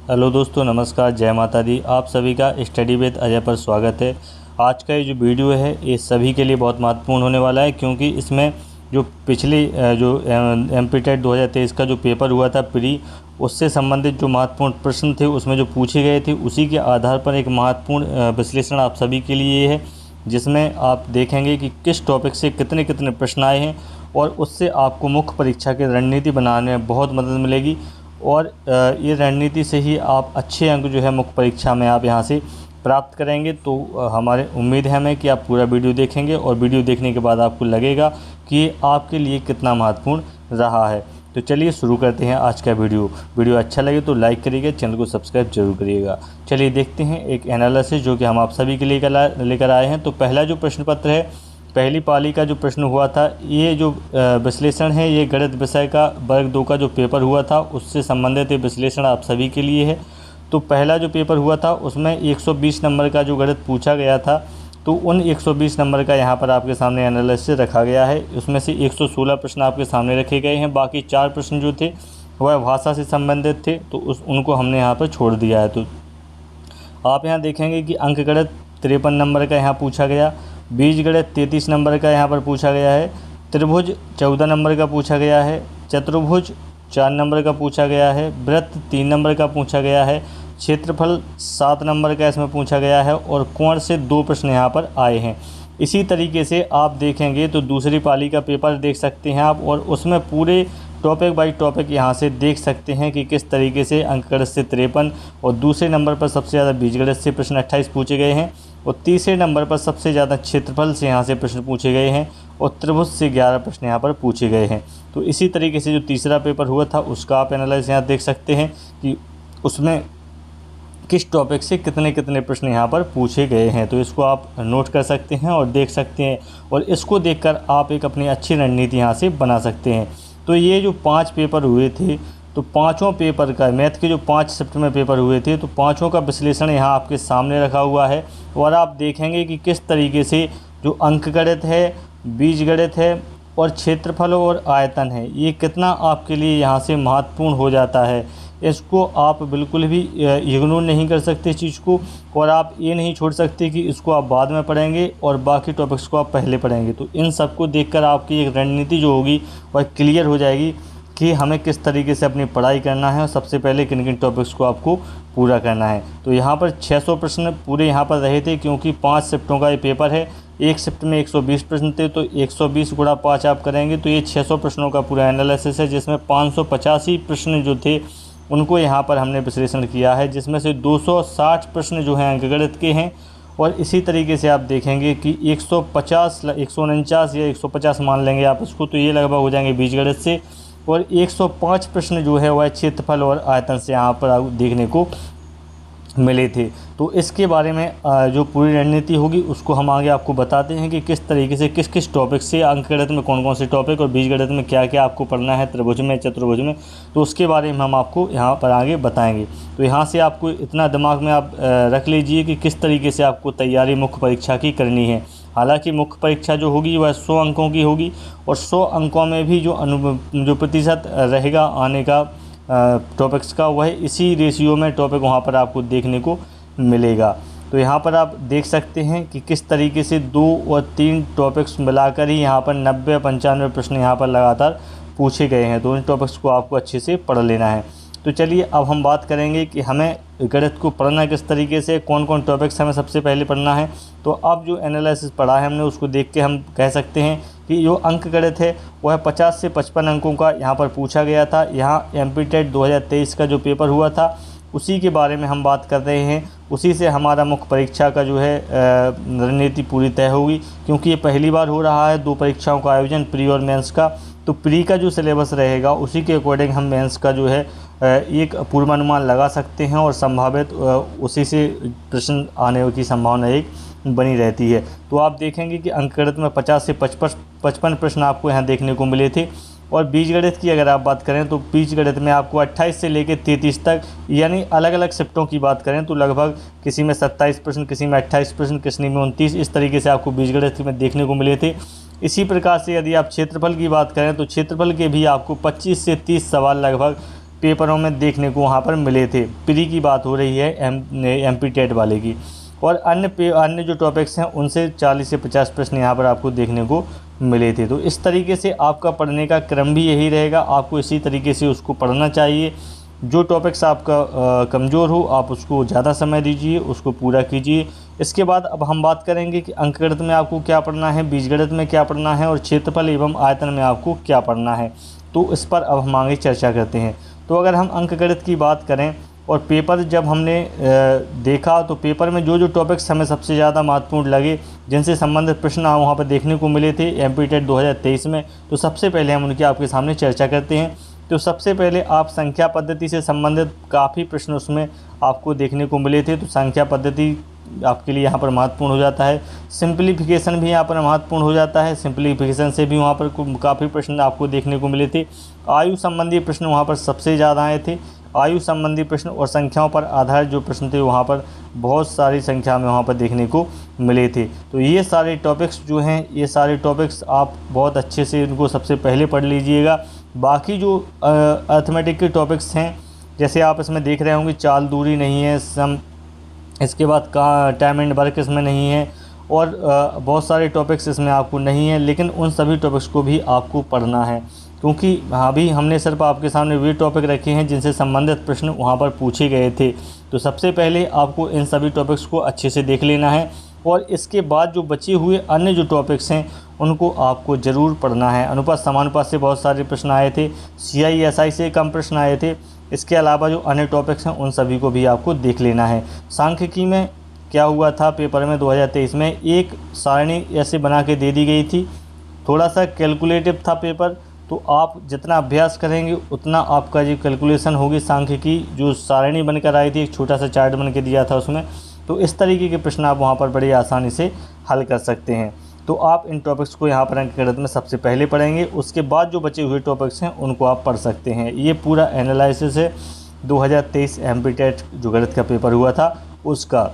Hello दोस्तों, नमस्कार, जय माता दी। आप सभी का स्टडी विद अजय पर स्वागत है। आज का ये जो वीडियो है ये सभी के लिए बहुत महत्वपूर्ण होने वाला है, क्योंकि इसमें जो पिछली जो एमपीटेट 2023 का जो पेपर हुआ था प्री, उससे संबंधित जो महत्वपूर्ण प्रश्न थे उसमें जो पूछे गए थे उसी के आधार पर एक महत्वपूर्ण विश्लेषण आप सभी के लिए है, जिसमें आप देखेंगे कि किस टॉपिक से कितने कितने प्रश्न आए हैं और उससे आपको मुख्य परीक्षा की रणनीति बनाने में बहुत मदद मिलेगी। और ये रणनीति से ही आप अच्छे अंक जो है मुख्य परीक्षा में आप यहाँ से प्राप्त करेंगे। तो हमारे उम्मीद है हमें कि आप पूरा वीडियो देखेंगे और वीडियो देखने के बाद आपको लगेगा कि ये आपके लिए कितना महत्वपूर्ण रहा है। तो चलिए शुरू करते हैं आज का वीडियो अच्छा लगे तो लाइक करिएगा, चैनल को सब्सक्राइब जरूर करिएगा। चलिए देखते हैं एक एनालिसिस जो कि हम आप सभी के लिए लेकर आए हैं। तो पहला जो प्रश्न पत्र है, पहली पाली का जो प्रश्न हुआ था, ये जो विश्लेषण है ये गणित विषय का वर्ग 2 का जो पेपर हुआ था उससे संबंधित ये विश्लेषण आप सभी के लिए है। तो पहला जो पेपर हुआ था उसमें 120 नंबर का जो गणित पूछा गया था, तो उन 120 नंबर का यहाँ पर आपके सामने एनालिसिस रखा गया है। उसमें से 116 प्रश्न आपके सामने रखे गए हैं, बाकी 4 प्रश्न जो थे वह भाषा से संबंधित थे, तो उनको हमने यहाँ पर छोड़ दिया है। तो आप यहाँ देखेंगे कि अंक गणित 53 नंबर का यहाँ पूछा गया, बीजगणित 33 नंबर का यहाँ पर पूछा गया है, त्रिभुज 14 नंबर का पूछा गया है, चतुर्भुज 4 नंबर का पूछा गया है, वृत्त 3 नंबर का पूछा गया है, क्षेत्रफल 7 नंबर का इसमें पूछा गया है और कोण से 2 प्रश्न यहाँ पर आए हैं। इसी तरीके से आप देखेंगे तो दूसरी पाली का पेपर देख सकते हैं आप, और उसमें पूरे टॉपिक बाई टॉपिक यहाँ से देख सकते हैं कि किस तरीके से अंकगणित से 53 और दूसरे नंबर पर सबसे ज़्यादा बीजगणित से प्रश्न 28 पूछे गए हैं और तीसरे नंबर पर सबसे ज़्यादा क्षेत्रफल से यहाँ से प्रश्न पूछे गए हैं और त्रिभुज से 11 प्रश्न यहाँ पर पूछे गए हैं। तो इसी तरीके से जो तीसरा पेपर हुआ था उसका आप एनालाइज यहाँ देख सकते हैं कि उसमें किस टॉपिक से कितने कितने प्रश्न यहाँ पर पूछे गए हैं। तो इसको आप नोट कर सकते हैं और देख सकते हैं, और इसको देखकर आप एक अपनी अच्छी रणनीति यहाँ से बना सकते हैं। तो ये जो 5 पेपर हुए थे, तो पाँचों पेपर का मैथ के जो 5 शिफ्ट में पेपर हुए थे, तो पाँचों का विश्लेषण यहाँ आपके सामने रखा हुआ है। और आप देखेंगे कि किस तरीके से जो अंकगणित है, बीजगणित है और क्षेत्रफल और आयतन है, ये कितना आपके लिए यहाँ से महत्वपूर्ण हो जाता है। इसको आप बिल्कुल भी इग्नोर नहीं कर सकते इस चीज़ को, और आप ये नहीं छोड़ सकते कि इसको आप बाद में पढ़ेंगे और बाकी टॉपिक्स को आप पहले पढ़ेंगे। तो इन सबको देखकर आपकी एक रणनीति जो होगी वह क्लियर हो जाएगी कि हमें किस तरीके से अपनी पढ़ाई करना है और सबसे पहले किन किन टॉपिक्स को आपको पूरा करना है। तो यहाँ पर 600 प्रश्न पूरे यहाँ पर रहे थे, क्योंकि 5 शिफ्टों का ये पेपर है। एक शिफ्ट में 120 प्रश्न थे, तो 120 गुणा 5 आप करेंगे तो ये 600 प्रश्नों का पूरा एनालिसिस है, जिसमें 585 प्रश्न जो थे उनको यहाँ पर हमने विश्लेषण किया है, जिसमें से 260 प्रश्न जो हैं अंकगणित के हैं। और इसी तरीके से आप देखेंगे कि 149 या 150 मान लेंगे आप इसको, तो ये लगभग हो जाएंगे बीजगणित से, और 105 प्रश्न जो है वह क्षेत्रफल और आयतन से यहाँ पर देखने को मिले थे। तो इसके बारे में जो पूरी रणनीति होगी उसको हम आगे आपको बताते हैं कि किस तरीके से किस किस टॉपिक से अंकगणित में कौन कौन से टॉपिक और बीजगणित में क्या क्या आपको पढ़ना है, त्रिभुज में, चतुर्भुज में, तो उसके बारे में हम आपको यहाँ पर आगे बताएंगे। तो यहाँ से आपको इतना दिमाग में आप रख लीजिए कि किस तरीके से आपको तैयारी मुख्य परीक्षा की करनी है। हालांकि मुख्य परीक्षा जो होगी वह 100 अंकों की होगी, और 100 अंकों में भी जो प्रतिशत रहेगा आने का टॉपिक्स का, वह इसी रेशियो में टॉपिक वहाँ पर आपको देखने को मिलेगा। तो यहाँ पर आप देख सकते हैं कि किस तरीके से 2 और 3 टॉपिक्स मिलाकर ही यहाँ पर 90-95 प्रश्न यहाँ पर लगातार पूछे गए हैं। तो इन टॉपिक्स को आपको अच्छे से पढ़ लेना है। तो चलिए अब हम बात करेंगे कि हमें गणित को पढ़ना किस तरीके से, कौन कौन टॉपिक्स हमें सबसे पहले पढ़ना है। तो अब जो एनालिसिस पढ़ा है हमने उसको देख के हम कह सकते हैं कि जो अंक गणित है वह 50 से 55 अंकों का यहाँ पर पूछा गया था। यहाँ एमपीटेट 2023 का जो पेपर हुआ था उसी के बारे में हम बात कर रहे हैं। उसी से हमारा मुख्य परीक्षा का जो है रणनीति पूरी तय होगी, क्योंकि ये पहली बार हो रहा है 2 परीक्षाओं का आयोजन, प्री और मेंस का। तो प्री का जो सिलेबस रहेगा उसी के अकॉर्डिंग हम मेंस का जो है एक पूर्वानुमान लगा सकते हैं, और संभावित उसी से प्रश्न आने की संभावना एक बनी रहती है। तो आप देखेंगे कि अंकगणित में 50 से 55 प्रश्न आपको यहाँ देखने को मिले थे, और बीजगणित की अगर आप बात करें तो बीजगणित में आपको 28 से लेकर 33 तक, यानी अलग अलग शिफ्टों की बात करें तो लगभग किसी में 27 प्रश्न, किसी में 28 प्रश्न, किसी में 29, इस तरीके से आपको बीजगणित में देखने को मिले थे। इसी प्रकार से यदि आप क्षेत्रफल की बात करें तो क्षेत्रफल के भी आपको 25 से 30 सवाल लगभग पेपरों में देखने को वहाँ पर मिले थे। प्री की बात हो रही है एमपी टेट वाले की। और अन्य जो टॉपिक्स हैं उनसे 40 से 50 प्रश्न यहाँ पर आपको देखने को मिले थे। तो इस तरीके से आपका पढ़ने का क्रम भी यही रहेगा, आपको इसी तरीके से उसको पढ़ना चाहिए। जो टॉपिक्स आपका कमज़ोर हो आप उसको ज़्यादा समय दीजिए, उसको पूरा कीजिए। इसके बाद अब हम बात करेंगे कि अंकगणित में आपको क्या पढ़ना है, बीजगणित में क्या पढ़ना है और क्षेत्रफल एवं आयतन में आपको क्या पढ़ना है। तो इस पर अब हम आगे चर्चा करते हैं। तो अगर हम अंकगणित की बात करें और पेपर जब हमने देखा तो पेपर में जो टॉपिक्स हमें सबसे ज़्यादा महत्वपूर्ण लगे, जिनसे संबंधित प्रश्न वहाँ पर देखने को मिले थे एमपी टेट 2023 में, तो सबसे पहले हम उनकी आपके सामने चर्चा करते हैं। तो सबसे पहले आप संख्या पद्धति से संबंधित काफ़ी प्रश्न उसमें आपको देखने को मिले थे। तो संख्या पद्धति आपके लिए यहाँ पर महत्वपूर्ण हो जाता है। सिंप्लीफिकेशन भी यहाँ पर महत्वपूर्ण हो जाता है। सिंप्लीफिकेशन से भी वहाँ पर काफ़ी प्रश्न आपको देखने को मिले थे। आयु संबंधी प्रश्न वहाँ पर सबसे ज़्यादा आए थे। आयु संबंधी प्रश्न और संख्याओं पर आधारित जो प्रश्न थे वहाँ पर बहुत सारी संख्या में वहाँ पर देखने को मिले थे। तो ये सारे टॉपिक्स जो हैं, ये सारे टॉपिक्स आप बहुत अच्छे से इनको सबसे पहले पढ़ लीजिएगा। बाकी जो अर्थमेटिक के टॉपिक्स हैं, जैसे आप इसमें देख रहे होंगे चाल दूरी नहीं है, सम, इसके बाद का टाइम एंड वर्क इसमें नहीं है और बहुत सारे टॉपिक्स इसमें आपको नहीं है, लेकिन उन सभी टॉपिक्स को भी आपको पढ़ना है, क्योंकि अभी हमने सिर्फ आपके सामने वे टॉपिक रखे हैं जिनसे संबंधित प्रश्न वहाँ पर पूछे गए थे। तो सबसे पहले आपको इन सभी टॉपिक्स को अच्छे से देख लेना है और इसके बाद जो बचे हुए अन्य जो टॉपिक्स हैं उनको आपको ज़रूर पढ़ना है। अनुपात समानुपात से बहुत सारे प्रश्न आए थे, CISI से कम प्रश्न आए थे। इसके अलावा जो अन्य टॉपिक्स हैं उन सभी को भी आपको देख लेना है। सांख्यिकी में क्या हुआ था पेपर में 2023 में, एक सारणी ऐसे बना के दे दी गई थी, थोड़ा सा कैलकुलेटिव था पेपर। तो आप जितना अभ्यास करेंगे उतना आपका जो कैलकुलेशन होगी, सांख्यिकी जो सारणी बनकर आई थी, एक छोटा सा चार्ट बन के दिया था उसमें, तो इस तरीके के प्रश्न आप वहाँ पर बड़ी आसानी से हल कर सकते हैं। तो आप इन टॉपिक्स को यहाँ पर अंकगणित में सबसे पहले पढ़ेंगे, उसके बाद जो बचे हुए टॉपिक्स हैं उनको आप पढ़ सकते हैं। ये पूरा एनालिसिस है 2023 एमपी टेट जो गणित का पेपर हुआ था उसका।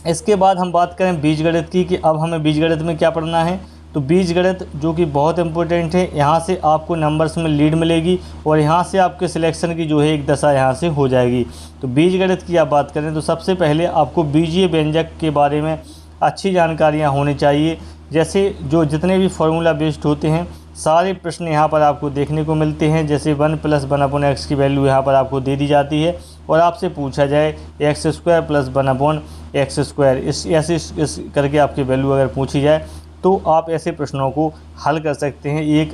इसके बाद हम बात करें बीजगणित की कि अब हमें बीजगणित में क्या पढ़ना है। तो बीजगणित जो कि बहुत इंपॉर्टेंट है, यहाँ से आपको नंबर्स में लीड मिलेगी और यहाँ से आपके सिलेक्शन की जो है एक दशा यहाँ से हो जाएगी। तो बीजगणित की आप बात करें तो सबसे पहले आपको बीजीय व्यंजक के बारे में अच्छी जानकारियाँ होनी चाहिए। जैसे जो जितने भी फार्मूला बेस्ड होते हैं सारे प्रश्न यहाँ पर आपको देखने को मिलते हैं। जैसे 1 + 1/x की वैल्यू यहाँ पर आपको दे दी जाती है और आपसे पूछा जाए x² + 1/x², इस करके आपकी वैल्यू अगर पूछी जाए तो आप ऐसे प्रश्नों को हल कर सकते हैं। एक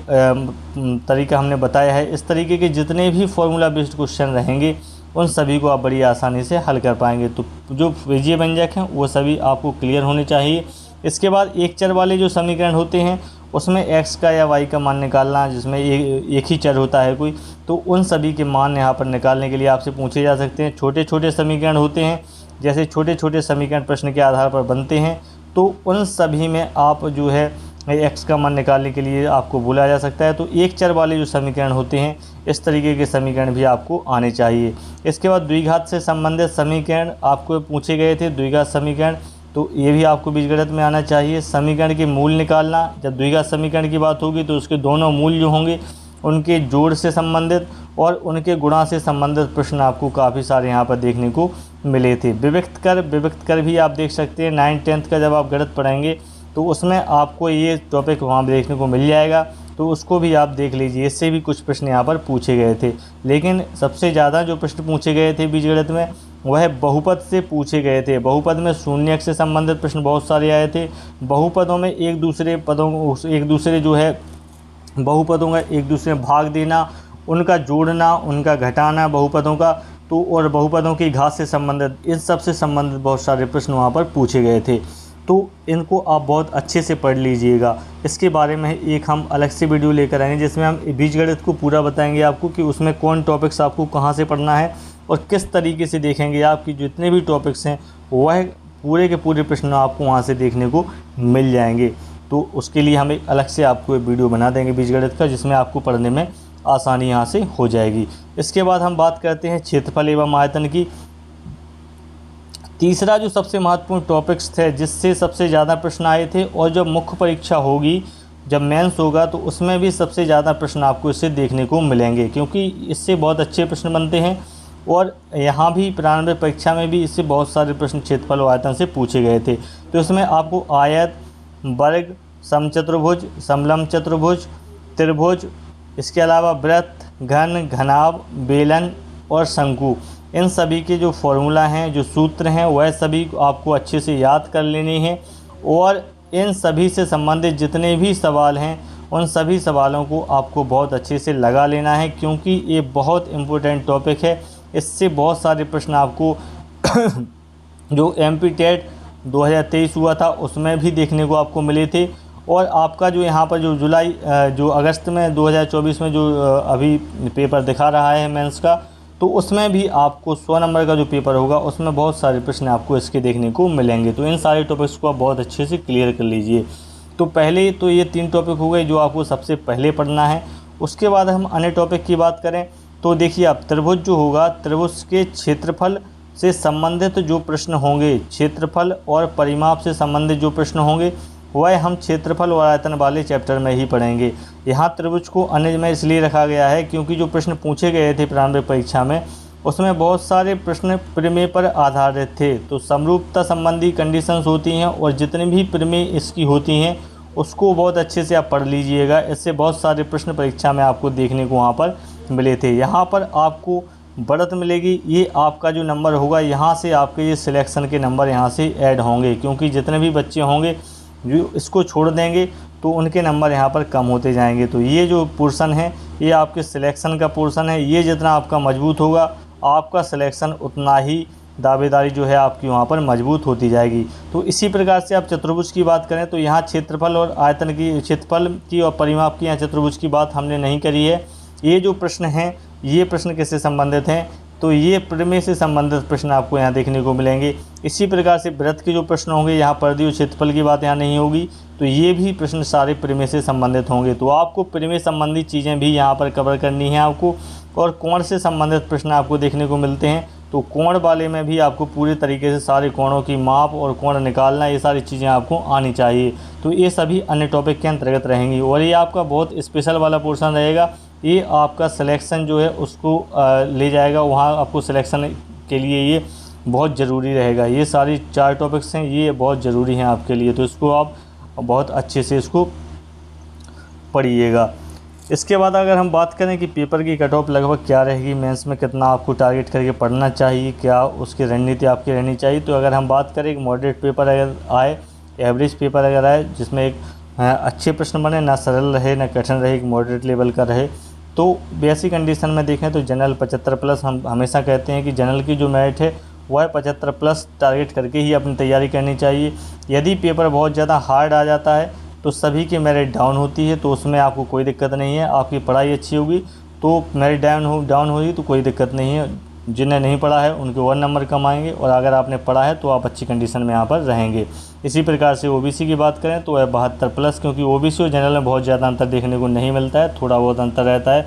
तरीका हमने बताया है। इस तरीके के जितने भी फार्मूला बेस्ड क्वेश्चन रहेंगे उन सभी को आप बड़ी आसानी से हल कर पाएंगे। तो जो बीजीय व्यंजक हैं वो सभी आपको क्लियर होने चाहिए। इसके बाद एक चर वाले जो समीकरण होते हैं उसमें x का या y का मान निकालना, जिसमें एक ही चर होता है कोई, तो उन सभी के मान यहाँ पर निकालने के लिए आपसे पूछे जा सकते हैं। छोटे छोटे समीकरण होते हैं, जैसे छोटे छोटे समीकरण प्रश्न के आधार पर बनते हैं, तो उन सभी में आप जो है x का मान निकालने के लिए आपको बोला जा सकता है। तो एक चर वाले जो समीकरण होते हैं इस तरीके के समीकरण भी आपको आने चाहिए। इसके बाद द्विघात से संबंधित समीकरण आपको पूछे गए थे, द्विघात समीकरण, तो ये भी आपको बीजगणित में आना चाहिए। समीकरण के मूल निकालना, जब द्विघात समीकरण की बात होगी तो उसके दोनों मूल जो होंगे उनके जोड़ से संबंधित और उनके गुणा से संबंधित प्रश्न आपको काफ़ी सारे यहाँ पर देखने को मिले थे। विविक्त कर भी आप देख सकते हैं। 9th-10th का जब आप गणित पढ़ेंगे तो उसमें आपको ये टॉपिक वहाँ देखने को मिल जाएगा, तो उसको भी आप देख लीजिए। इससे भी कुछ प्रश्न यहाँ पर पूछे गए थे, लेकिन सबसे ज़्यादा जो प्रश्न पूछे गए थे बीजगणित में वह बहुपद से पूछे गए थे। बहुपद में शून्यक से संबंधित प्रश्न बहुत सारे आए थे। बहुपदों में एक दूसरे बहुपदों का एक दूसरे में भाग देना, उनका जोड़ना, उनका घटाना बहुपदों का, तो और बहुपदों की घात से संबंधित, इन सब से संबंधित बहुत सारे प्रश्न वहाँ पर पूछे गए थे। तो इनको आप बहुत अच्छे से पढ़ लीजिएगा। इसके बारे में एक हम अलग से वीडियो लेकर आएंगे जिसमें हम बीजगणित को पूरा बताएंगे आपको कि उसमें कौन टॉपिक्स आपको कहाँ से पढ़ना है और किस तरीके से देखेंगे। आपकी जितने भी टॉपिक्स हैं वह पूरे के पूरे प्रश्न आपको वहाँ से देखने को मिल जाएंगे। तो उसके लिए हम एक अलग से आपको एक वीडियो बना देंगे बीजगणित का, जिसमें आपको पढ़ने में आसानी यहाँ से हो जाएगी। इसके बाद हम बात करते हैं क्षेत्रफल एवं आयतन की। तीसरा जो सबसे महत्वपूर्ण टॉपिक्स थे जिससे सबसे ज़्यादा प्रश्न आए थे और जब मुख्य परीक्षा होगी जब मेंस होगा तो उसमें भी सबसे ज़्यादा प्रश्न आपको इससे देखने को मिलेंगे, क्योंकि इससे बहुत अच्छे प्रश्न बनते हैं। और यहाँ भी प्रारंभिक परीक्षा में भी इससे बहुत सारे प्रश्न क्षेत्रफल और आयतन से पूछे गए थे। तो इसमें आपको आयत, वर्ग, समचतुर्भुज, समलंब चतुर्भुज, त्रिभुज, इसके अलावा वृत्त, घन, घनाभ, बेलन और शंकु, इन सभी के जो फॉर्मूला हैं, जो सूत्र हैं, वह सभी आपको अच्छे से याद कर लेने हैं। और इन सभी से संबंधित जितने भी सवाल हैं उन सभी सवालों को आपको बहुत अच्छे से लगा लेना है, क्योंकि ये बहुत इम्पोर्टेंट टॉपिक है। इससे बहुत सारे प्रश्न आपको जो MP-TET 2023 हुआ था उसमें भी देखने को आपको मिले थे। और आपका जो यहाँ पर जो अगस्त में 2024 में जो अभी पेपर दिखा रहा है मेंस का, तो उसमें भी आपको 100 नंबर का जो पेपर होगा उसमें बहुत सारे प्रश्न आपको इसके देखने को मिलेंगे। तो इन सारे टॉपिक्स को आप बहुत अच्छे से क्लियर कर लीजिए। तो पहले तो ये 3 टॉपिक हो गए जो आपको सबसे पहले पढ़ना है। उसके बाद हम अन्य टॉपिक की बात करें तो देखिए, आप त्रिभुज जो होगा, त्रिभुज के क्षेत्रफल से संबंधित जो प्रश्न होंगे, क्षेत्रफल और परिमाप से संबंधित जो प्रश्न होंगे, वह हम क्षेत्रफल और आयतन वाले चैप्टर में ही पढ़ेंगे। यहाँ त्रिभुज को अन्य में इसलिए रखा गया है क्योंकि जो प्रश्न पूछे गए थे प्रारंभिक परीक्षा में उसमें बहुत सारे प्रश्न प्रमेय पर आधारित थे। तो समरूपता संबंधी कंडीशंस होती हैं और जितनी भी प्रमेय इसकी होती हैं उसको बहुत अच्छे से आप पढ़ लीजिएगा। इससे बहुत सारे प्रश्न परीक्षा में आपको देखने को वहाँ पर मिले थे। यहाँ पर आपको बढ़त मिलेगी, ये आपका जो नंबर होगा यहाँ से आपके ये सिलेक्शन के नंबर यहाँ से ऐड होंगे, क्योंकि जितने भी बच्चे होंगे जो इसको छोड़ देंगे तो उनके नंबर यहाँ पर कम होते जाएंगे। तो ये जो पोर्शन है ये आपके सिलेक्शन का पोर्शन है। ये जितना आपका मजबूत होगा आपका सिलेक्शन उतना ही दावेदारी जो है आपकी वहाँ पर मजबूत होती जाएगी। तो इसी प्रकार से आप चतुर्भुज की बात करें तो यहाँ क्षेत्रफल और आयतन की, क्षेत्रफल की और परिमाप की, यहाँ चतुर्भुज की बात हमने नहीं करी है। ये जो प्रश्न हैं ये प्रश्न किससे संबंधित हैं, तो ये प्रमेय से संबंधित प्रश्न आपको यहाँ देखने को मिलेंगे। इसी प्रकार से वृत्त के जो प्रश्न होंगे, यहाँ परिधि और क्षेत्रफल की बात यहाँ नहीं होगी, तो ये भी प्रश्न सारे प्रमेय से संबंधित होंगे। तो आपको प्रमेय संबंधी चीज़ें भी यहाँ पर कवर करनी है आपको। और कोण से संबंधित प्रश्न आपको देखने को मिलते हैं, तो कोण वाले में भी आपको पूरे तरीके से सारे कोणों की माप और कोण निकालना, ये सारी चीज़ें आपको आनी चाहिए। तो ये सभी अन्य टॉपिक के अंतर्गत रहेंगी। और ये आपका बहुत स्पेशल वाला पोर्शन रहेगा। ये आपका सिलेक्शन जो है उसको ले जाएगा वहाँ, आपको सिलेक्शन के लिए ये बहुत ज़रूरी रहेगा। ये सारी 4 टॉपिक्स हैं, ये बहुत ज़रूरी हैं आपके लिए, तो इसको आप बहुत अच्छे से इसको पढ़िएगा। इसके बाद अगर हम बात करें कि पेपर की कट ऑफ लगभग क्या रहेगी, मेंस में कितना आपको टारगेट करके पढ़ना चाहिए, क्या उसकी रणनीति आपकी रहनी चाहिए, तो अगर हम बात करें एक मॉडरेट पेपर अगर आए, एवरेज पेपर अगर आए जिसमें एक अच्छे प्रश्न बने, ना सरल रहे ना कठिन रहे, एक मॉडरेट लेवल का रहे, तो वैसी कंडीशन में देखें तो जनरल 75 प्लस, हम हमेशा कहते हैं कि जनरल की जो मेरिट है वह 75 प्लस टारगेट करके ही अपनी तैयारी करनी चाहिए। यदि पेपर बहुत ज़्यादा हार्ड आ जाता है तो सभी की मेरिट डाउन होती है, तो उसमें आपको कोई दिक्कत नहीं है। आपकी पढ़ाई अच्छी होगी तो मेरिट डाउन होगी तो कोई दिक्कत नहीं है। जिन्हें नहीं पढ़ा है उनके 1 नंबर कम आएंगे, और अगर आपने पढ़ा है तो आप अच्छी कंडीशन में यहाँ पर रहेंगे। इसी प्रकार से OBC की बात करें तो वह 72 प्लस, क्योंकि OBC और जनरल में बहुत ज़्यादा अंतर देखने को नहीं मिलता है, थोड़ा बहुत अंतर रहता है,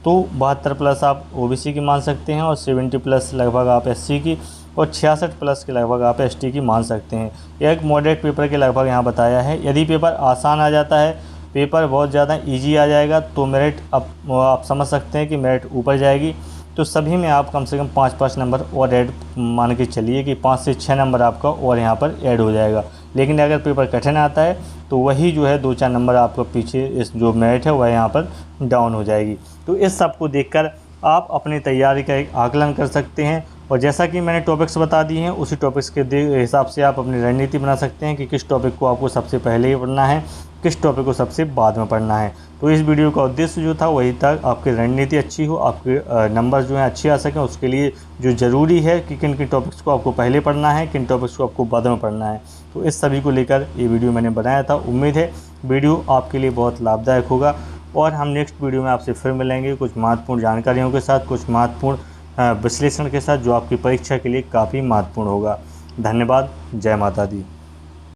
तो 72 प्लस आप OBC की मान सकते हैं, और 70 प्लस लगभग आप SC की, और 66 प्लस के लगभग आप ST की मान सकते हैं। यह एक मॉडरेट पेपर के लगभग यहाँ बताया है। यदि पेपर आसान आ जाता है, पेपर बहुत ज़्यादा ईजी आ जाएगा, तो मेरिट आप समझ सकते हैं कि मेरिट ऊपर जाएगी। तो सभी में आप कम से कम 5-5 नंबर और ऐड मान के चलिए कि 5 से 6 नंबर आपका और यहाँ पर ऐड हो जाएगा। लेकिन अगर पेपर कठिन आता है तो वही जो है 2-4 नंबर आपका पीछे इस जो मेरिट है वह यहाँ पर डाउन हो जाएगी। तो इस सब को देखकर आप अपनी तैयारी का एक आकलन कर सकते हैं, और जैसा कि मैंने टॉपिक्स बता दिए हैं उसी टॉपिक्स के हिसाब से आप अपनी रणनीति बना सकते हैं कि किस टॉपिक को आपको सबसे पहले ही पढ़ना है, किस टॉपिक को सबसे बाद में पढ़ना है। तो इस वीडियो का उद्देश्य जो था वही था, आपकी रणनीति अच्छी हो, आपके नंबर जो हैं अच्छे आ सकें, उसके लिए जो ज़रूरी है कि किन किन टॉपिक्स को आपको पहले पढ़ना है, किन टॉपिक्स को आपको बाद में पढ़ना है। तो इस सभी को लेकर ये वीडियो मैंने बनाया था। उम्मीद है वीडियो आपके लिए बहुत लाभदायक होगा, और हम नेक्स्ट वीडियो में आपसे फिर मिलेंगे कुछ महत्वपूर्ण जानकारियों के साथ, कुछ महत्वपूर्ण विश्लेषण के साथ, जो आपकी परीक्षा के लिए काफ़ी महत्वपूर्ण होगा। धन्यवाद। जय माता दी।